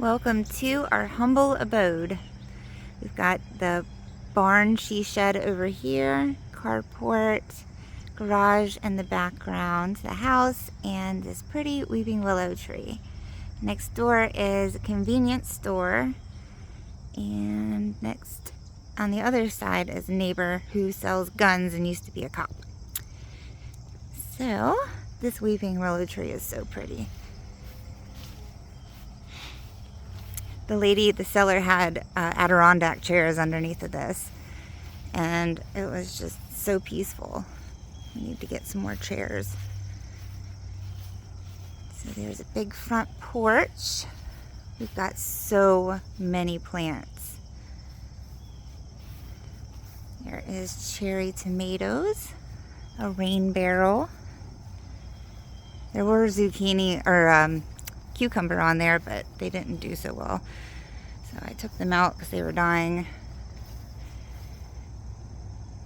Welcome to our humble abode. We've got the barn she shed over here, carport, garage in the background, the house, and this pretty weeping willow tree. Next door is a convenience store, and next on the other side is a neighbor who sells guns and used to be a cop. So this weeping willow tree is so pretty. The seller had Adirondack chairs underneath of this, and it was just so peaceful. We need to get some more chairs. So there's a big front porch. We've got so many plants. There is cherry tomatoes, a rain barrel. There were zucchini or cucumber on there, but they didn't do so well. So I took them out because they were dying.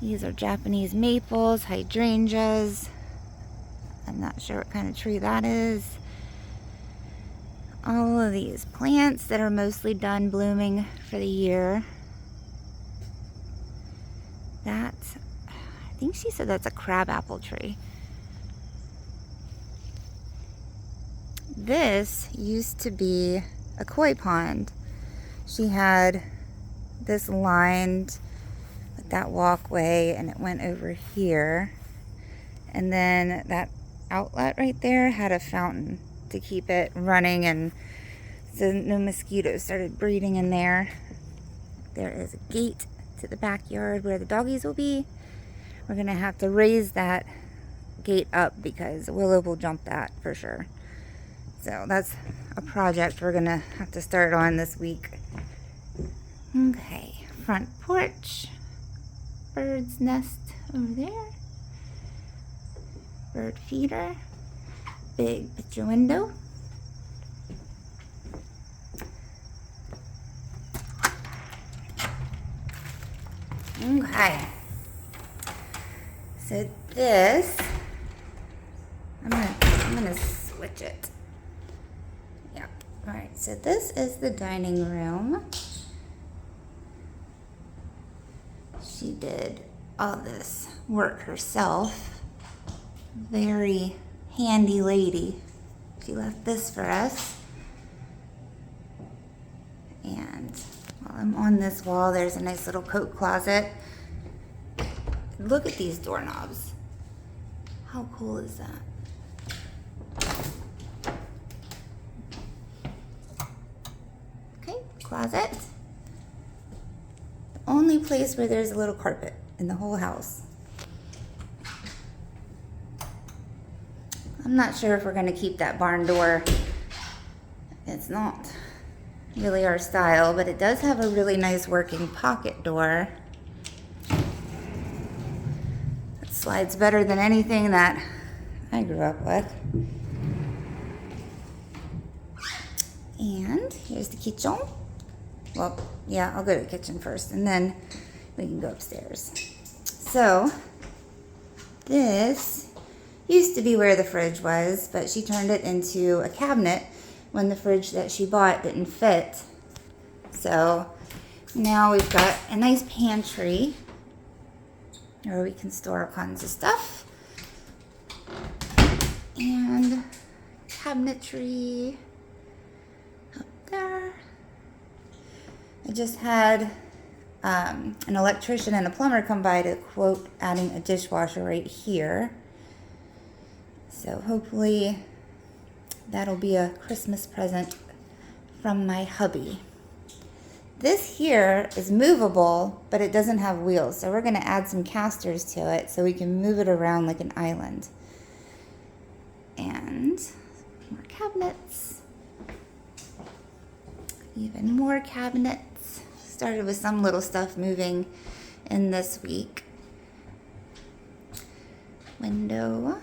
These are Japanese maples, hydrangeas. I'm not sure what kind of tree that is. All of these plants that are mostly done blooming for the year. I think she said that's a crabapple tree. This used to be a koi pond. She had this lined with that walkway, and it went over here. And then that outlet right there had a fountain to keep it running, and so no mosquitoes started breeding in there. There is a gate to the backyard where the doggies will be. We're gonna have to raise that gate up because Willow will jump that for sure. So that's a project we're gonna have to start on this week. Okay, front porch, bird's nest over there, bird feeder, big picture window. Okay, so this, I'm gonna switch it. Yeah, all right, so this is the dining room. She did all this work herself. Very handy lady. She left this for us. And while I'm on this wall, there's a nice little coat closet. Look at these doorknobs. How cool is that? Okay, closet. The only place where there's a little carpet in the whole house. I'm not sure if we're going to keep that barn door. It's not really our style, but it does have a really nice working pocket door. It slides better than anything that I grew up with. And here's the kitchen. Well, yeah, I'll go to the kitchen first, and then we can go upstairs. So this used to be where the fridge was, but she turned it into a cabinet when the fridge that she bought didn't fit. So now we've got a nice pantry where we can store all kinds of stuff. And cabinetry up there. I just had an electrician and a plumber come by to quote adding a dishwasher right here. So hopefully that'll be a Christmas present from my hubby. This here is movable, but it doesn't have wheels. So we're gonna add some casters to it so we can move it around like an island. And more cabinets. Even more cabinets. Started with some little stuff moving in this week. Window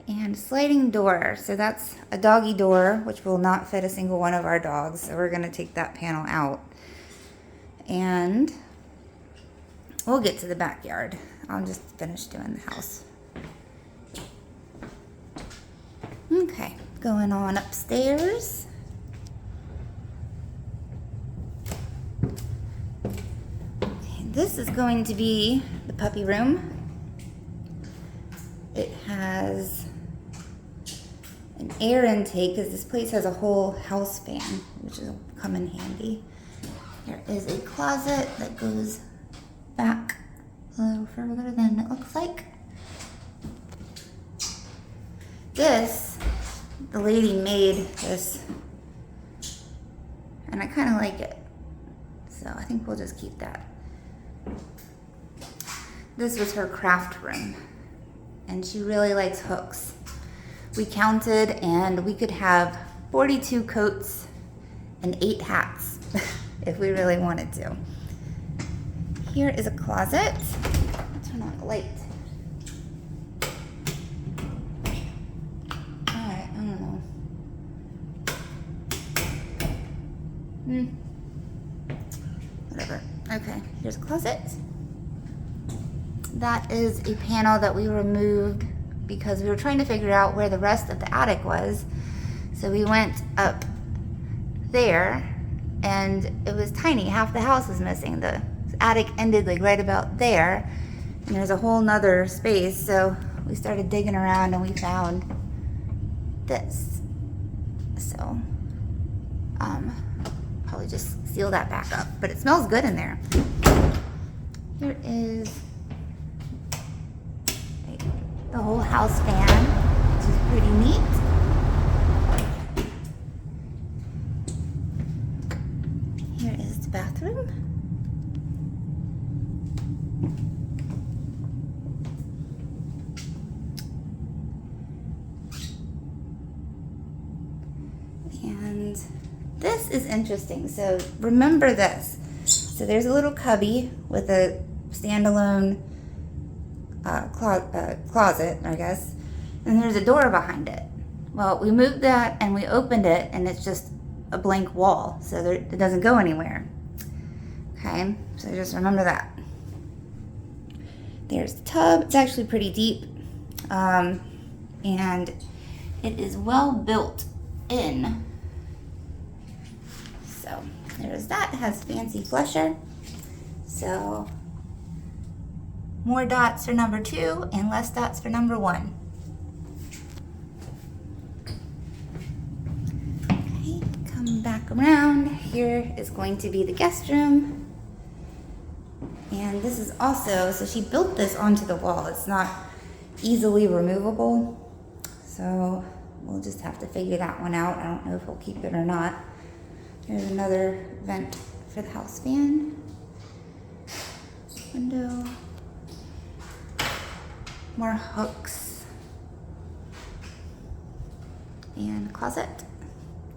and sliding door. So that's a doggy door, which will not fit a single one of our dogs. So we're gonna take that panel out. And we'll get to the backyard. I'll just finish doing the house. Okay, going on upstairs. This is going to be the puppy room. It has an air intake because this place has a whole house fan, which will come in handy. There is a closet that goes back a little further than it looks like. This, the lady made this, and I kind of like it, so I think we'll just keep that. This was her craft room, and she really likes hooks. We counted, and we could have 42 coats and 8 hats if we really wanted to. Here is a closet. Turn on the light. Alright, I don't know. Whatever. Okay, here's a closet. That is a panel that we removed because we were trying to figure out where the rest of the attic was. So we went up there, and it was tiny. Half the house was missing. The attic ended like right about there, and there's a whole nother space. So we started digging around, and we found this. So probably just seal that back up, but it smells good in there. Here is the whole house fan, which is pretty neat. Here is the bathroom. And this is interesting. So remember this. So there's a little cubby with a standalone closet, I guess, and there's a door behind it. Well, we moved that and we opened it, and it's just a blank wall, so it doesn't go anywhere. Okay, so just remember that. There's the tub. It's actually pretty deep, and it is well built in. So there's that. It has fancy flusher. So more dots for number 2 and less dots for number 1. Okay, come back around. Here is going to be the guest room. And this is also, so she built this onto the wall. It's not easily removable. So we'll just have to figure that one out. I don't know if we'll keep it or not. There's another vent for the house fan. Window. More hooks. And closet.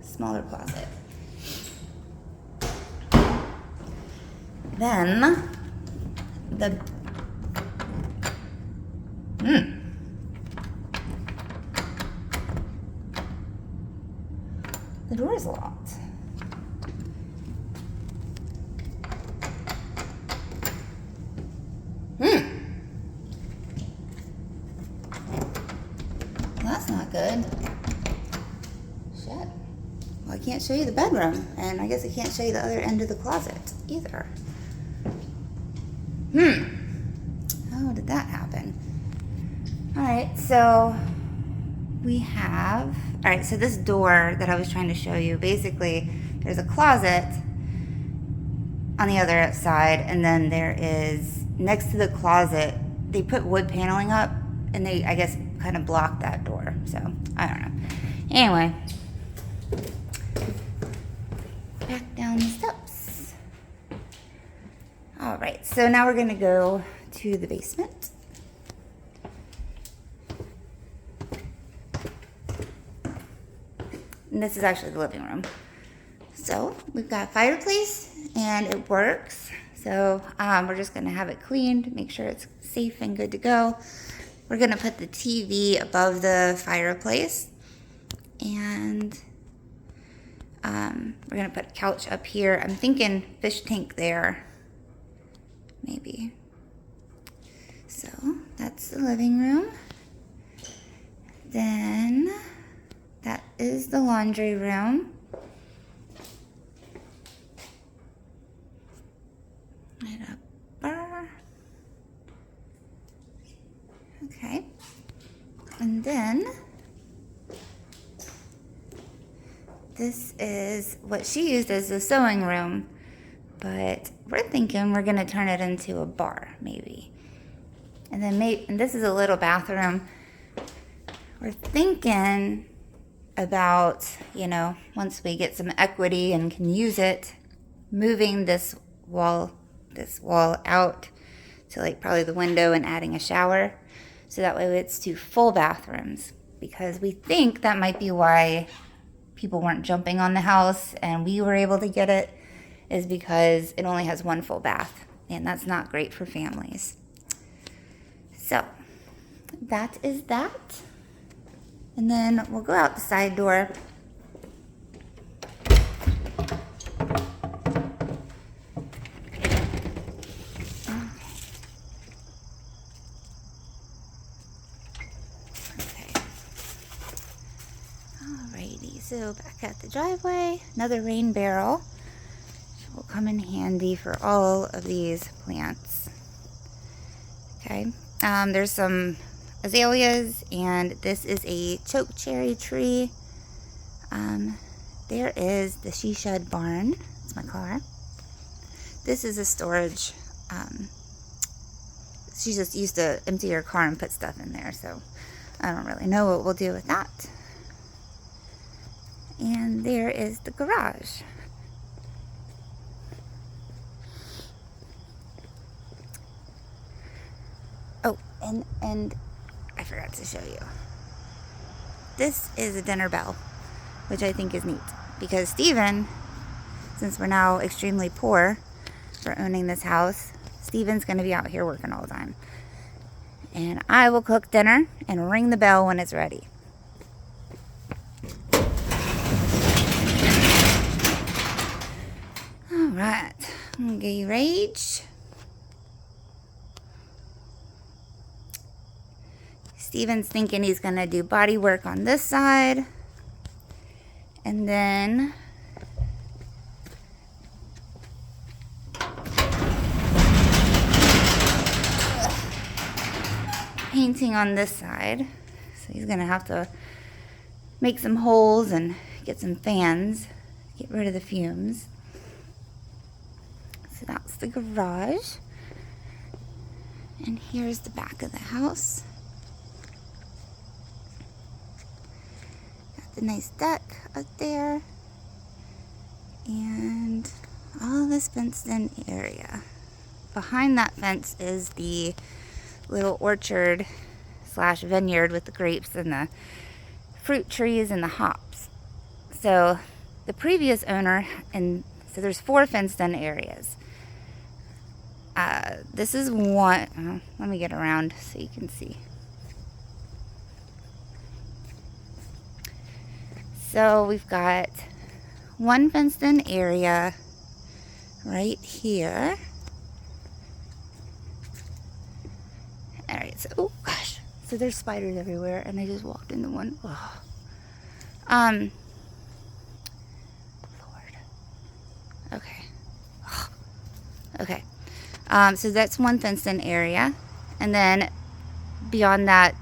Smaller closet. Then the door is locked. That's not good. Shit. Well, I can't show you the bedroom, and I guess I can't show you the other end of the closet either. How did that happen? Alright, so we have... Alright, so this door that I was trying to show you, basically, there's a closet on the other side, and then there is, next to the closet, they put wood paneling up, and they, I guess, kind of blocked that door. So, I don't know. Anyway, back down the steps. Alright, so now we're going to go to the basement. And this is actually the living room. So, we've got a fireplace, and it works. So, we're just going to have it cleaned, make sure it's safe and good to go. We're going to put the TV above the fireplace. And we're going to put a couch up here. I'm thinking fish tank there. Maybe. So, that's the living room. Then, that is the laundry room. Right up then this is what she used as a sewing room, but we're thinking we're gonna turn it into a bar, maybe. And then and this is a little bathroom. We're thinking about, once we get some equity and can use it, moving this wall out to like probably the window and adding a shower. So that way it's 2 full bathrooms, because we think that might be why people weren't jumping on the house and we were able to get it, is because it only has 1 full bath, and that's not great for families. So that is that. And then we'll go out the side door. Alrighty, so back at the driveway, another rain barrel, which will come in handy for all of these plants. Okay, there's some azaleas, and this is a choke cherry tree. There is the she shed barn. It's my car. This is a storage. She just used to empty her car and put stuff in there, so I don't really know what we'll do with that. And there is the garage. Oh, and I forgot to show you. This is a dinner bell, which I think is neat, because Steven, since we're now extremely poor for owning this house, Steven's going to be out here working all the time. And I will cook dinner and ring the bell when it's ready. Alright, okay, Rage. Steven's thinking he's going to do body work on this side. And then painting on this side. So he's going to have to make some holes and get some fans, get rid of the fumes. So that's the garage. And here's the back of the house. Got the nice deck up there. And all this fenced in area. Behind that fence is the little orchard / vineyard with the grapes and the fruit trees and the hops. So the previous owner, and so there's 4 fenced in areas. This is one, let me get around so you can see. So we've got one fenced in area right here. All right, so, oh gosh, so there's spiders everywhere, and I just walked into one. Oh. Lord. Okay. Okay. So that's one fenced in area, and then beyond that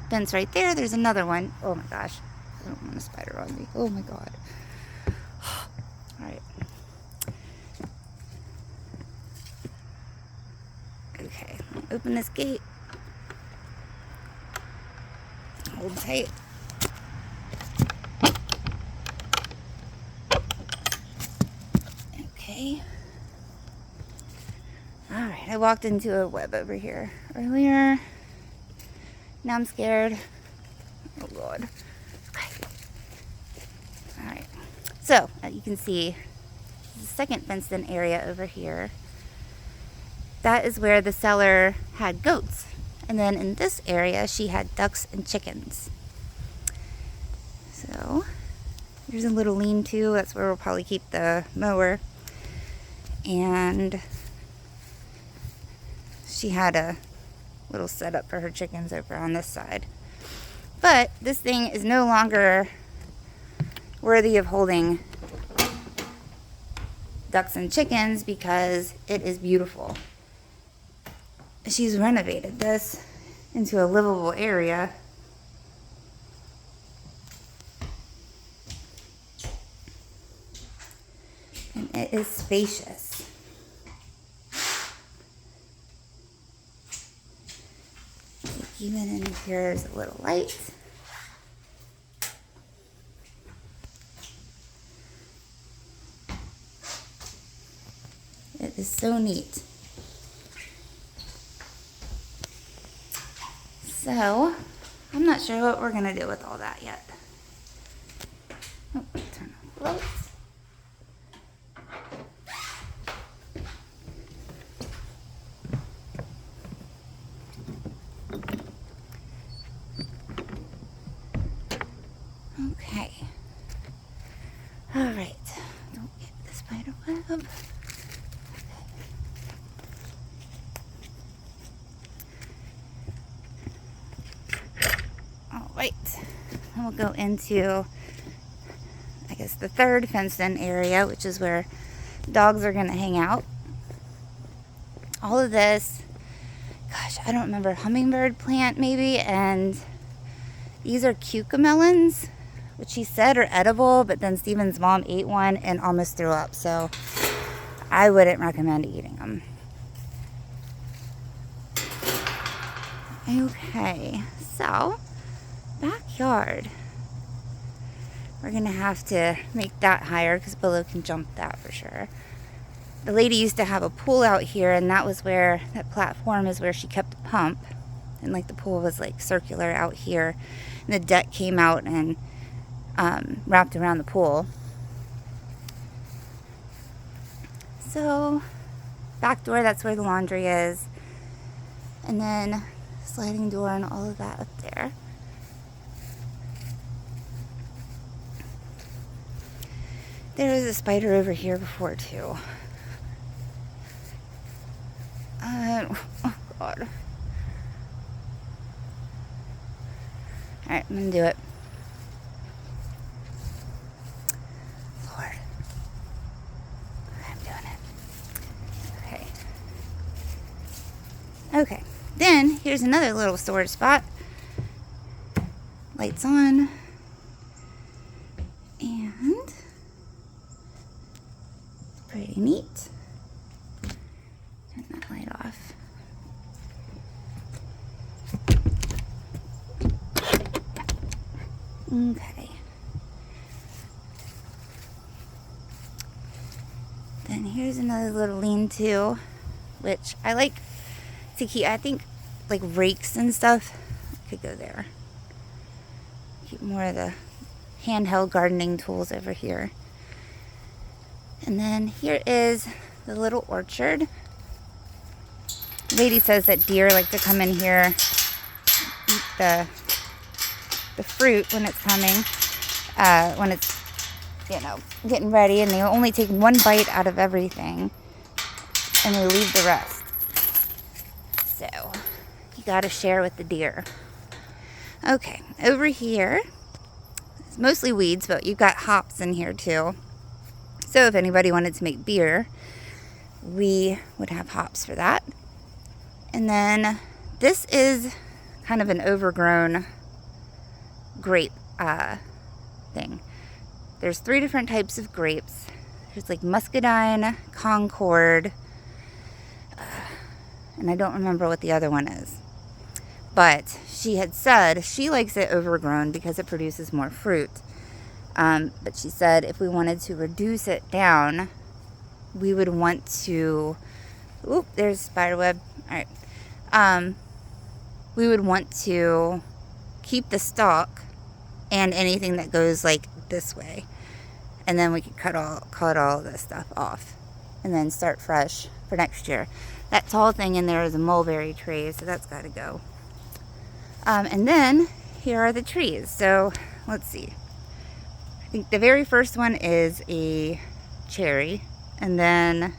fence right there, there's another one. Oh my gosh, I don't want a spider on me. Oh my god. All right. Okay, open this gate. Hold tight. Okay. Alright, I walked into a web over here earlier. Now I'm scared. Oh god. Okay. Alright. So, you can see the second fenced in area over here. That is where the seller had goats. And then in this area, she had ducks and chickens. So, here's a little lean-to. That's where we'll probably keep the mower. And she had a little setup for her chickens over on this side. But this thing is no longer worthy of holding ducks and chickens because it is beautiful. She's renovated this into a livable area. It is spacious. Even in here is a little light. It is so neat. So, I'm not sure what we're gonna do with all that yet. Oh, turn off the lights. Okay. All right. Don't get the spider web. All right. Then we'll go into, I guess, the third fenced-in area, which is where dogs are going to hang out. All of this, gosh, I don't remember, hummingbird plant maybe, and these are cucamelons, which he said are edible, but then Steven's mom ate one and almost threw up, so I wouldn't recommend eating them. Okay, so backyard. We're gonna have to make that higher because Willow can jump that for sure. The lady used to have a pool out here, and that was where, that platform is where she kept the pump. And like the pool was like circular out here. And the deck came out and wrapped around the pool. So, back door, that's where the laundry is. And then sliding door and all of that up there. There was a spider over here before too. Oh God. Alright, I'm gonna do it. Lord. I'm doing it. Okay. Okay. Then, here's another little storage spot. Lights on. And pretty neat. Turn that light off. Okay. Then here's another little lean-to, which I like to keep. I think like rakes and stuff could go there. Keep more of the handheld gardening tools over here. And then here is the little orchard. The lady says that deer like to come in here, eat the fruit when it's coming, when it's, you know, getting ready, and they only take one bite out of everything and they leave the rest. So you gotta share with the deer. Okay, over here it's mostly weeds, but you've got hops in here too. So if anybody wanted to make beer, we would have hops for that. And then this is kind of an overgrown grape thing. There's 3 different types of grapes. There's like Muscadine, Concord, and I don't remember what the other one is. But she had said she likes it overgrown because it produces more fruit. But she said if we wanted to reduce it down, we would want to, oop, there's spiderweb. All right. We would want to keep the stalk and anything that goes like this way. And then we could cut all this stuff off and then start fresh for next year. That tall thing in there is a mulberry tree, so that's got to go. And then here are the trees. So let's see. I think the very first one is a cherry, and then,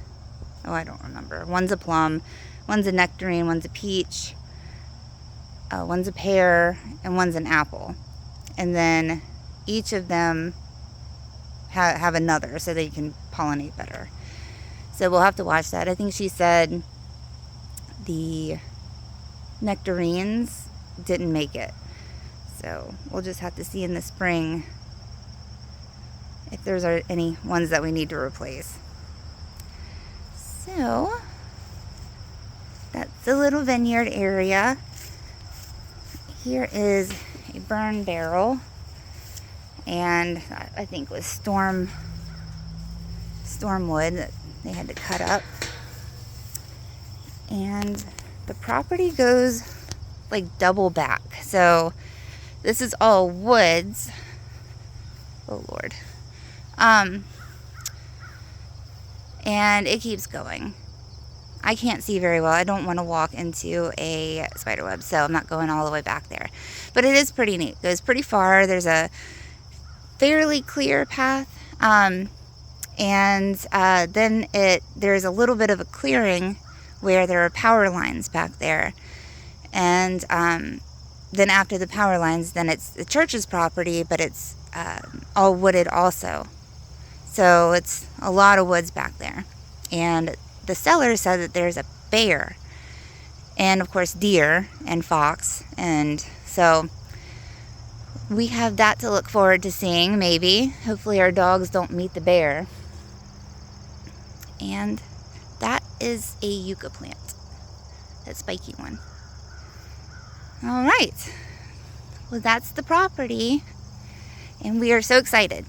oh, I don't remember. One's a plum, one's a nectarine, one's a peach, one's a pear, and one's an apple. And then each of them have another, so they can pollinate better. So we'll have to watch that. I think she said the nectarines didn't make it. So we'll just have to see in the spring if there's any ones that we need to replace. So that's the little vineyard area. Here is a burn barrel, and I think it was storm wood that they had to cut up. And the property goes like double back. So this is all woods. Oh Lord. And it keeps going. I can't see very well. I don't want to walk into a spider web, so I'm not going all the way back there. But it is pretty neat. It goes pretty far. There's a fairly clear path. And then there's a little bit of a clearing where there are power lines back there. And then after the power lines, then it's the church's property, but it's all wooded also. So it's a lot of woods back there. And the seller said that there's a bear and, of course, deer and fox. And so we have that to look forward to seeing, maybe. Hopefully our dogs don't meet the bear. And that is a yucca plant, that spiky one. All right. Well, that's the property. And we are so excited.